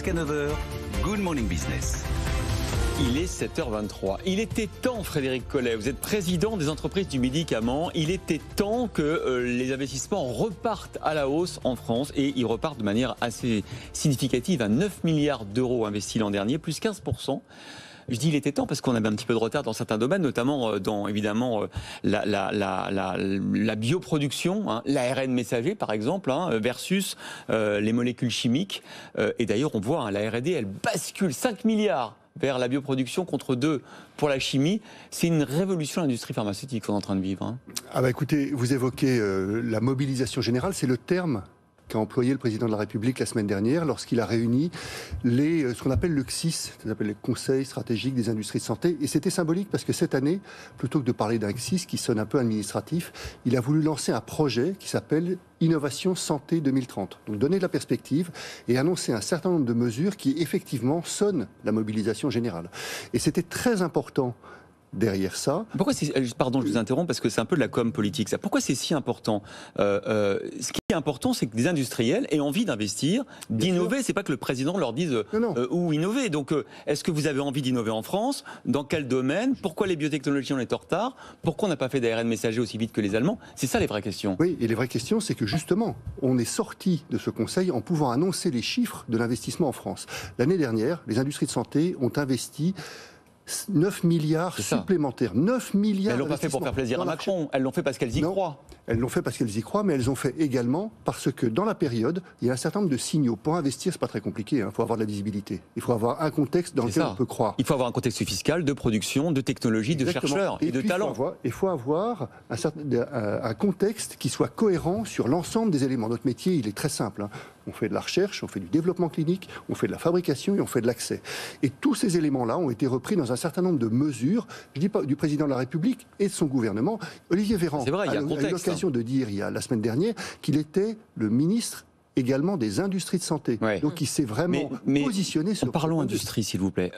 jusqu'à 9h, Good Morning Business. Il est 7h23. Il était temps, Frédéric Collet, vous êtes président des entreprises du médicament. Il était temps que les investissements repartent à la hausse en France et ils repartent de manière assez significative à 9 milliards d'euros investis l'an dernier, plus 15%. Je dis il était temps parce qu'on avait un petit peu de retard dans certains domaines, notamment dans évidemment la bioproduction, hein, l'ARN messager par exemple, hein, versus les molécules chimiques. Et d'ailleurs on voit, hein, la R&D elle bascule 5 milliards vers la bioproduction contre 2 pour la chimie. C'est une révolution de l'industrie pharmaceutique qu'on est en train de vivre. Hein. Ah bah écoutez, vous évoquez la mobilisation générale, c'est le terme qu'a employé le président de la République la semaine dernière lorsqu'il a réuni ce qu'on appelle le CSIS, ce qu'on appelle les conseils stratégiques des industries de santé. Et c'était symbolique parce que cette année, plutôt que de parler d'un CSIS qui sonne un peu administratif, il a voulu lancer un projet qui s'appelle Innovation Santé 2030. Donc donner de la perspective et annoncer un certain nombre de mesures qui effectivement sonnent la mobilisation générale. Et c'était très important derrière ça. Pourquoi pardon, je vous interromps parce que c'est un peu de la com politique ça. Pourquoi c'est si important ce qui est important, c'est que des industriels aient envie d'investir, d'innover. C'est pas que le président leur dise où innover. Donc, est-ce que vous avez envie d'innover en France? Dans quel domaine? Pourquoi les biotechnologies on est en retard? Pourquoi on n'a pas fait d'ARN messager aussi vite que les Allemands? C'est ça les vraies questions. Oui, et les vraies questions, c'est que justement, on est sorti de ce conseil en pouvant annoncer les chiffres de l'investissement en France. L'année dernière, les industries de santé ont investi 9 milliards supplémentaires. 9 milliards. Elles l'ont pas fait pour faire plaisir à Macron, elles l'ont fait parce qu'elles y croient. Elles l'ont fait parce qu'elles y croient, mais elles ont fait également parce que dans la période, il y a un certain nombre de signaux. Pour investir, c'est pas très compliqué, il faut avoir de la visibilité. Il faut avoir un contexte dans lequel on peut croire. Il faut avoir un contexte fiscal, de production, de technologie, de chercheurs et de talents. Il faut avoir un contexte qui soit cohérent sur l'ensemble des éléments. Notre métier, il est très simple. On fait de la recherche, on fait du développement clinique, on fait de la fabrication et on fait de l'accès. Et tous ces éléments-là ont été repris dans un certain nombre de mesures, je dis pas du président de la République et de son gouvernement. Olivier Véran a eu l'occasion de dire la semaine dernière qu'il était le ministre également des industries de santé. Ouais. Donc il s'est vraiment positionné sur... Parlons industrie, s'il vous plaît.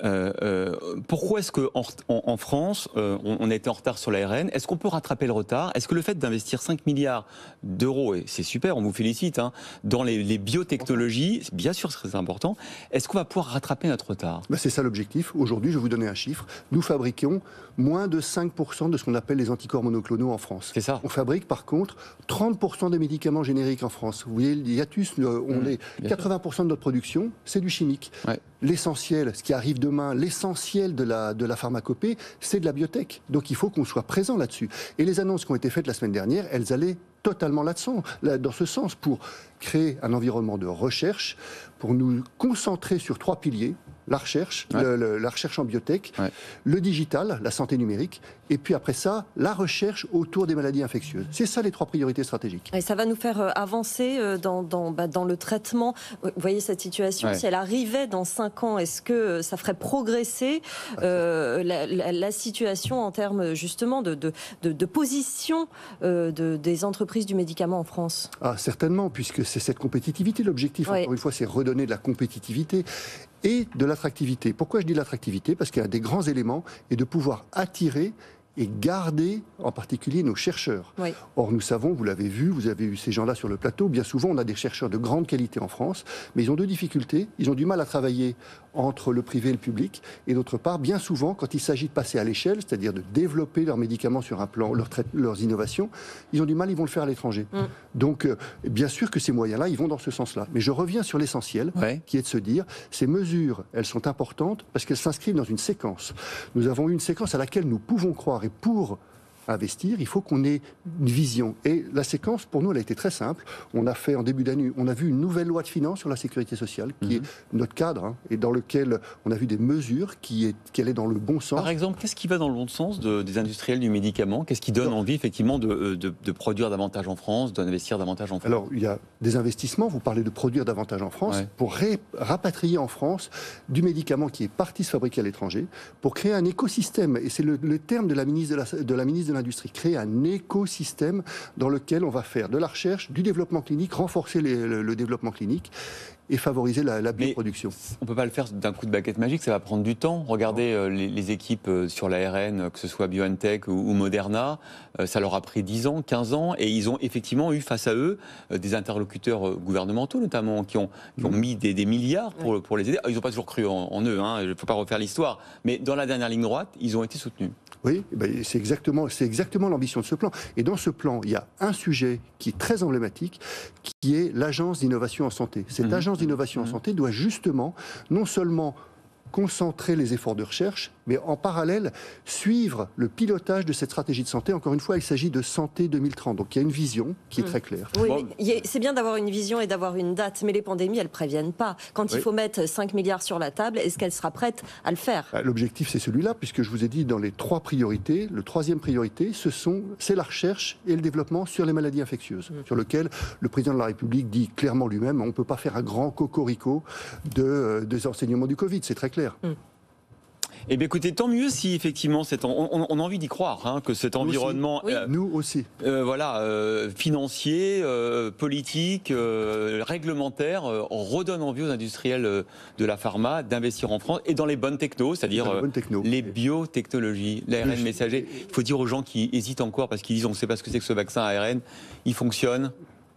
Pourquoi est-ce qu'en France, on a été en retard sur l'ARN? Est-ce qu'on peut rattraper le retard? Est-ce que le fait d'investir 5 milliards d'euros, et c'est super, on vous félicite, hein, dans les biotechnologies, bien sûr c'est très important, est-ce qu'on va pouvoir rattraper notre retard? C'est ça l'objectif. Aujourd'hui, je vais vous donner un chiffre. Nous fabriquons moins de 5% de ce qu'on appelle les anticorps monoclonaux en France. C'est ça. On fabrique par contre 30% des médicaments génériques en France. Vous voyez, le hiatus, 80% de notre production, c'est du chimique. Ouais. L'essentiel, ce qui arrive demain, l'essentiel de la pharmacopée, c'est de la biotech. Donc il faut qu'on soit présent là-dessus. Et les annonces qui ont été faites la semaine dernière, elles allaient totalement dans ce sens, pour créer un environnement de recherche, pour nous concentrer sur 3 piliers. La recherche, la recherche en biotech, le digital, la santé numérique, et puis après ça, la recherche autour des maladies infectieuses. C'est ça les 3 priorités stratégiques. Et ça va nous faire avancer dans le traitement. Vous voyez cette situation, si elle arrivait dans 5 ans, est-ce que ça ferait progresser la situation en termes justement de position des entreprises du médicament en France? Certainement, puisque c'est cette compétitivité. L'objectif, encore une fois, c'est redonner de la compétitivité et de l'attractivité. Pourquoi je dis l'attractivité? Parce qu'un des grands éléments est de pouvoir attirer et garder en particulier nos chercheurs. Oui. Or, nous savons, vous l'avez vu, vous avez eu ces gens-là sur le plateau, bien souvent on a des chercheurs de grande qualité en France, mais ils ont 2 difficultés. Ils ont du mal à travailler entre le privé et le public, et d'autre part, bien souvent, quand il s'agit de passer à l'échelle, c'est-à-dire de développer leurs médicaments sur un plan, leurs innovations, ils ont du mal, ils vont le faire à l'étranger. Donc, bien sûr que ces moyens-là, ils vont dans ce sens-là. Mais je reviens sur l'essentiel, qui est de se dire, ces mesures, elles sont importantes parce qu'elles s'inscrivent dans une séquence. Nous avons eu une séquence à laquelle nous pouvons croire, et pour investir, il faut qu'on ait une vision. Et la séquence, pour nous, elle a été très simple. On a fait, en début d'année, on a vu une nouvelle loi de finances sur la sécurité sociale, qui est notre cadre, et dans lequel on a vu des mesures qui allaient dans le bon sens. Par exemple, qu'est-ce qui va dans le bon sens des industriels du médicament? Qu'est-ce qui donne envie, effectivement, de produire davantage en France, d'investir davantage en France? Alors, il y a des investissements, vous parlez de produire davantage en France, pour rapatrier en France du médicament qui est parti se fabriquer à l'étranger, pour créer un écosystème, et c'est le terme de la ministre de l'Industrie, créer un écosystème dans lequel on va faire de la recherche, du développement clinique, renforcer le développement clinique et favoriser la bioproduction. On ne peut pas le faire d'un coup de baguette magique, ça va prendre du temps. Regardez les équipes sur l'ARN, que ce soit BioNTech ou Moderna, ça leur a pris 10 ans, 15 ans, et ils ont effectivement eu face à eux des interlocuteurs gouvernementaux notamment, qui ont mis des milliards pour les aider. Ils n'ont pas toujours cru en eux, il ne faut pas refaire l'histoire, mais dans la dernière ligne droite, ils ont été soutenus. Oui, c'est exactement l'ambition de ce plan. Et dans ce plan, il y a un sujet qui est très emblématique, qui est l'agence d'innovation en santé. Cette agence d'innovation en santé doit justement, non seulement concentrer les efforts de recherche, mais en parallèle suivre le pilotage de cette stratégie de santé. Encore une fois, il s'agit de santé 2030. Donc il y a une vision qui est très claire. Oui, c'est bien d'avoir une vision et d'avoir une date, mais les pandémies, elles ne préviennent pas. Quand il faut mettre 5 milliards sur la table, est-ce qu'elle sera prête à le faire? L'objectif, c'est celui-là, puisque je vous ai dit dans les 3 priorités, le 3e priorité, c'est la recherche et le développement sur les maladies infectieuses, sur lequel le président de la République dit clairement lui-même, on ne peut pas faire un grand cocorico des enseignements du Covid, c'est très clair. Eh bien, écoutez, tant mieux si effectivement, on a envie d'y croire, que cet environnement, nous aussi, financier, politique, réglementaire, redonne envie aux industriels de la pharma d'investir en France et dans les bonnes technos, c'est-à-dire les biotechnologies, l'ARN messager. Il faut dire aux gens qui hésitent encore parce qu'ils disent on ne sait pas ce que c'est que ce vaccin ARN, il fonctionne.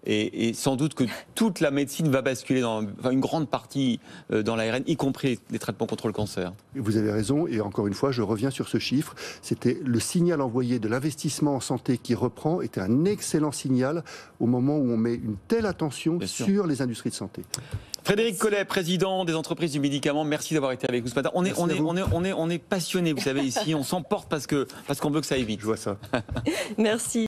Et sans doute que toute la médecine va basculer une grande partie dans l'ARN, y compris les traitements contre le cancer. Vous avez raison, et encore une fois, je reviens sur ce chiffre. C'était le signal envoyé de l'investissement en santé qui reprend, était un excellent signal au moment où on met une telle attention sur les industries de santé. Frédéric Collet, président des entreprises du médicament, merci d'avoir été avec nous ce matin. On est passionnés, vous savez, ici, on s'emporte parce qu'on veut que ça aille vite. Je vois ça. Merci.